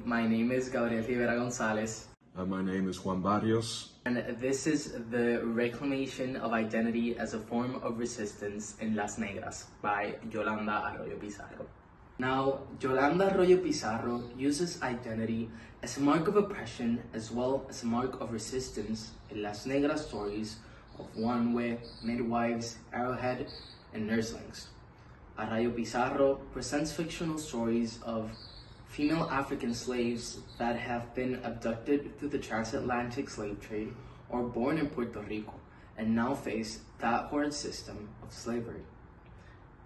My name is Gabriel. My name is Juan Barrios. And this is the Reclamation of Identity as a Form of Resistance in Las Negras by Yolanda Arroyo Pizarro. Now, Yolanda Arroyo Pizarro uses identity as a mark of oppression as well as a mark of resistance in Las Negras stories of one-way, midwives, arrowhead, and nurslings. Arroyo Pizarro presents fictional stories of female African slaves that have been abducted through the transatlantic slave trade or born in Puerto Rico and now face that horrid system of slavery.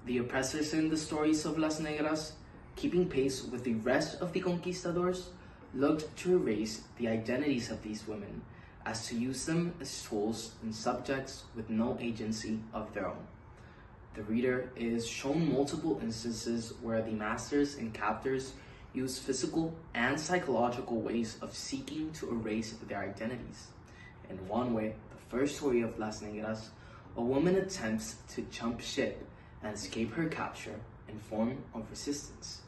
The oppressors in the stories of Las Negras, keeping pace with the rest of the conquistadors, looked to erase the identities of these women as to use them as tools and subjects with no agency of their own. The reader is shown multiple instances where the masters and captors use physical and psychological ways of seeking to erase their identities. In one way, the first story of Las Negras, a woman attempts to jump ship and escape her capture in form of resistance.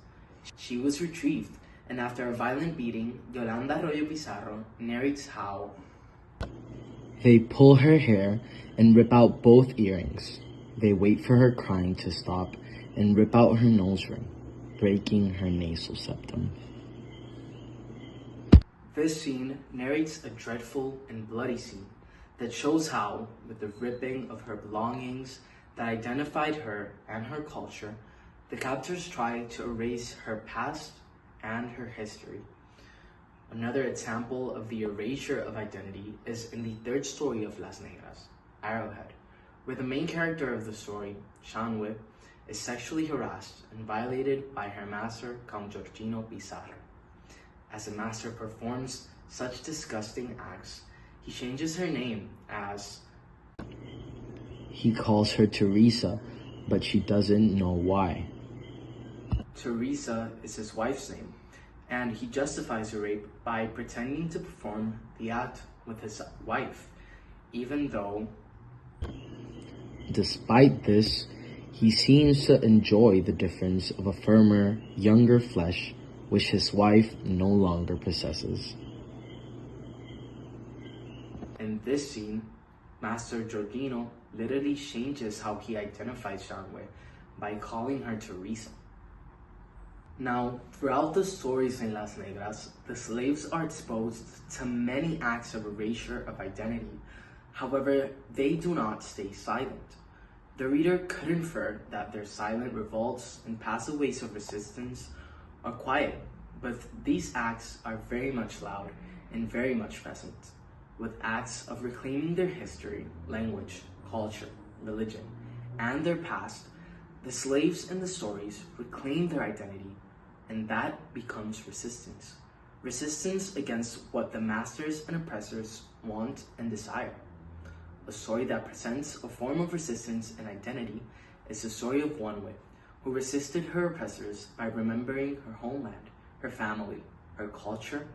She was retrieved, and after a violent beating, Yolanda Arroyo Pizarro narrates how they pull her hair and rip out both earrings. They wait for her crying to stop and rip out her nose ring, breaking her nasal septum. This scene narrates a dreadful and bloody scene that shows how, with the ripping of her belongings that identified her and her culture, the captors try to erase her past and her history. Another example of the erasure of identity is in the third story of Las Negras, Arrowhead, where the main character of the story, Shanwe, is sexually harassed and violated by her master, Count Giorgino Pizarro. As the master performs such disgusting acts, he changes her name as... He calls her Teresa, but she doesn't know why. Teresa is his wife's name, and he justifies her rape by pretending to perform the act with his wife, even though... Despite this, he seems to enjoy the difference of a firmer, younger flesh which his wife no longer possesses. In this scene, Master Giorgino literally changes how he identifies Shanwe by calling her Teresa. Now, throughout the stories in Las Negras, the slaves are exposed to many acts of erasure of identity. However, they do not stay silent. The reader could infer that their silent revolts and passive ways of resistance are quiet, but these acts are very much loud and very much present, with acts of reclaiming their history, language, culture, religion, and their past. The slaves in the stories reclaim their identity, and that becomes resistance. Resistance against what the masters and oppressors want and desire. A story that presents a form of resistance and identity is the story of one-way, who resisted her oppressors by remembering her homeland, her family, her culture.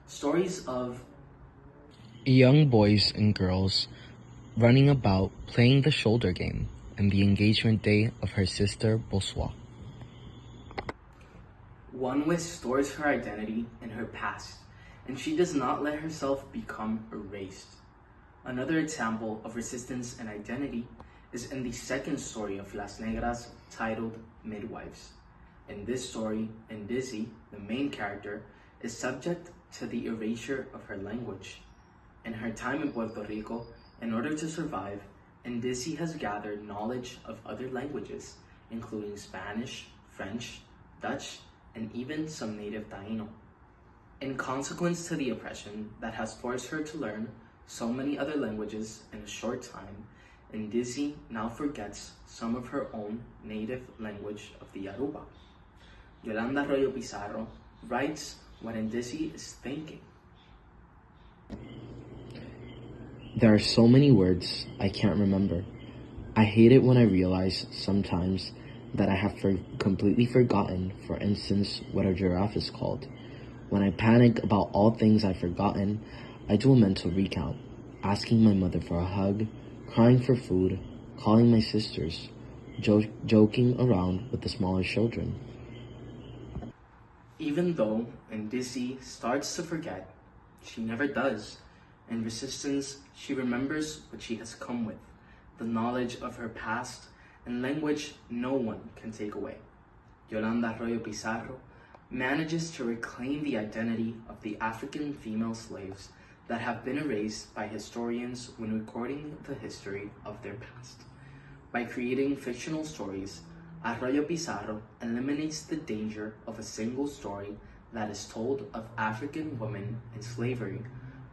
Stories of young boys and girls running about playing the shoulder game and the engagement day of her sister Boswa. One-way stores her identity in her past, and she does not let herself become erased. Another example of resistance and identity is in the second story of Las Negras, titled Midwives. In this story, Ndizzi, the main character, is subject to the erasure of her language. In her time in Puerto Rico, in order to survive, Ndizzi has gathered knowledge of other languages, including Spanish, French, Dutch, and even some native Taino. In consequence to the oppression that has forced her to learn so many other languages in a short time, Ndizzi now forgets some of her own native language of the Yoruba. Yolanda Arroyo Pizarro writes what Ndizzi is thinking. There are so many words I can't remember. I hate it when I realize sometimes that I have completely forgotten, for instance, what a giraffe is called. When I panic about all things I've forgotten, I do a mental recount, asking my mother for a hug, crying for food, calling my sisters, joking around with the smaller children. Even though Ndisi starts to forget, she never does. In Resistance, she remembers what she has come with, the knowledge of her past and language no one can take away. Yolanda Arroyo Pizarro manages to reclaim the identity of the African female slaves that have been erased by historians when recording the history of their past. By creating fictional stories, Arroyo Pizarro eliminates the danger of a single story that is told of African women in slavery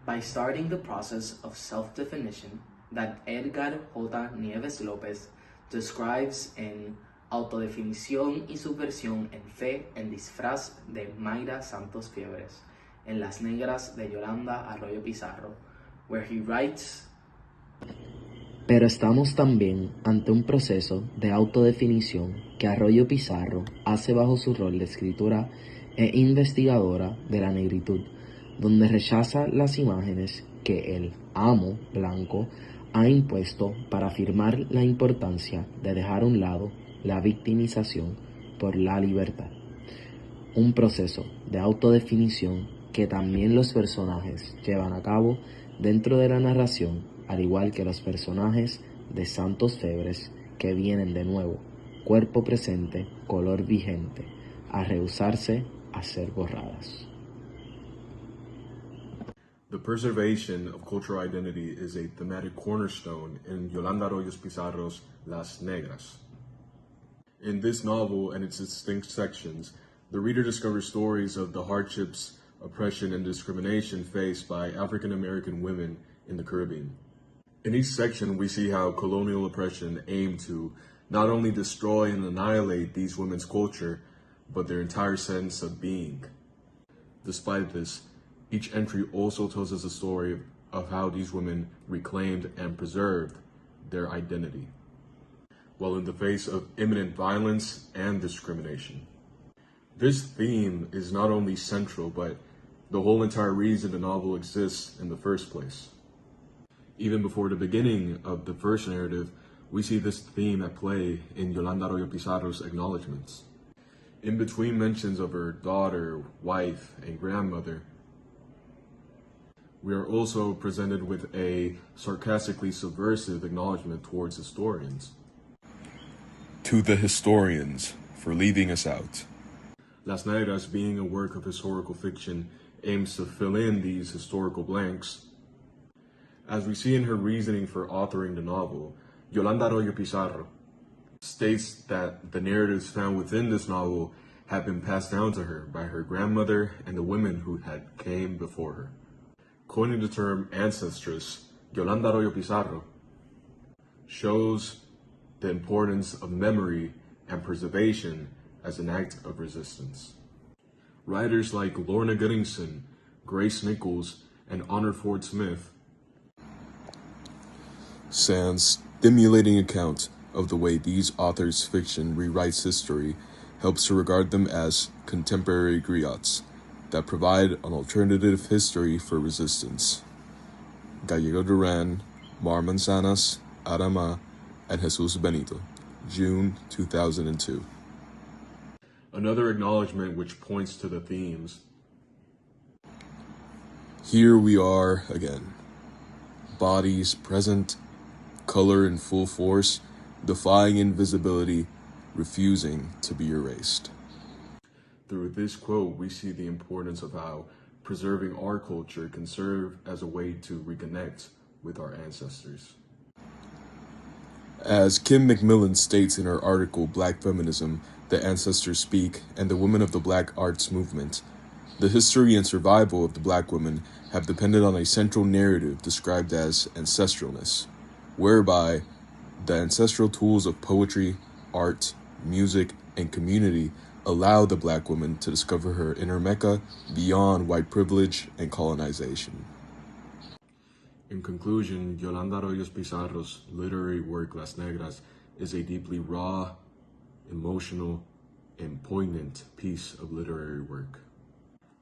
by starting the process of self-definition that Edgar J. Nieves Lopez describes in Autodefinición y subversión en fe en disfraz de Mayra Santos-Febres en Las Negras de Yolanda Arroyo Pizarro, where he writes: Pero estamos también ante un proceso de autodefinición que Arroyo Pizarro hace bajo su rol de escritora e investigadora de la negritud, donde rechaza las imágenes que el amo blanco ha impuesto para afirmar la importancia de dejar a un lado la victimización por la libertad. Un proceso de autodefinición que también los personajes llevan a cabo dentro de la narración, al igual que los personajes de Santos-Febres, que vienen de nuevo, cuerpo presente, color vigente, a rehusarse a ser borradas. The preservation of cultural identity is a thematic cornerstone in Yolanda Arroyo Pizarro's Las Negras. In this novel and its distinct sections, the reader discovers stories of the hardships, oppression, and discrimination faced by African American women in the Caribbean. In each section, we see how colonial oppression aimed to not only destroy and annihilate these women's culture, but their entire sense of being. Despite this, each entry also tells us a story of how these women reclaimed and preserved their identity, while in the face of imminent violence and discrimination. This theme is not only central, but the whole entire reason the novel exists in the first place. Even before the beginning of the first narrative, we see this theme at play in Yolanda Arroyo Pizarro's acknowledgments. In between mentions of her daughter, wife, and grandmother, we are also presented with a sarcastically subversive acknowledgement towards historians. To the historians for leaving us out. Las Negras, being a work of historical fiction, aims to fill in these historical blanks. As we see in her reasoning for authoring the novel, Yolanda Arroyo Pizarro states that the narratives found within this novel have been passed down to her by her grandmother and the women who had came before her. Coining the term ancestress, Yolanda Arroyo Pizarro shows the importance of memory and preservation as an act of resistance. Writers like Lorna Goodingson, Grace Nichols, and Honor Ford Smith Sand's stimulating account of the way these authors' fiction rewrites history helps to regard them as contemporary griots that provide an alternative history for resistance. Gallego Duran, Manzanas, Arama, and Jesus Benito, June 2002. Another acknowledgement which points to the themes. Here we are again. Bodies present, color in full force, defying invisibility, refusing to be erased. Through this quote, we see the importance of how preserving our culture can serve as a way to reconnect with our ancestors. As Kim McMillon states in her article, Black Feminism, The Ancestors Speak, and the Women of the Black Arts Movement, the history and survival of the Black women have depended on a central narrative described as ancestralness, whereby the ancestral tools of poetry, art, music, and community allow the Black woman to discover her inner Mecca beyond white privilege and colonization. In conclusion, Yolanda Arroyo Pizarro's literary work, Las Negras, is a deeply raw, emotional, and poignant piece of literary work.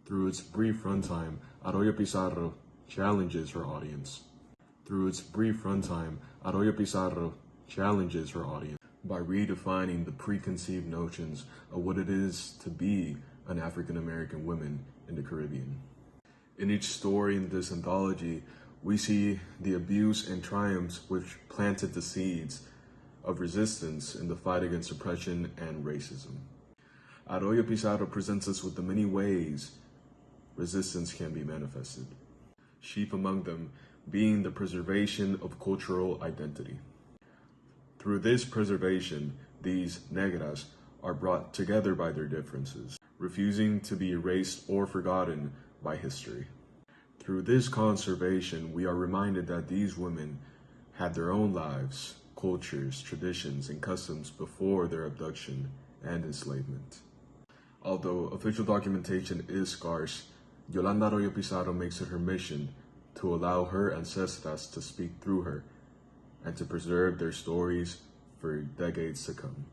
Through its brief runtime, Arroyo Pizarro challenges her audience. By redefining the preconceived notions of what it is to be and African American women in the Caribbean. In each story in this anthology, we see the abuse and triumphs which planted the seeds of resistance in the fight against oppression and racism. Arroyo Pizarro presents us with the many ways resistance can be manifested, chief among them being the preservation of cultural identity. Through this preservation, these negras are brought together by their differences, refusing to be erased or forgotten by history. Through this conservation, we are reminded that these women had their own lives, cultures, traditions, and customs before their abduction and enslavement. Although official documentation is scarce, Yolanda Arroyo Pizarro makes it her mission to allow her ancestors to speak through her and to preserve their stories for decades to come.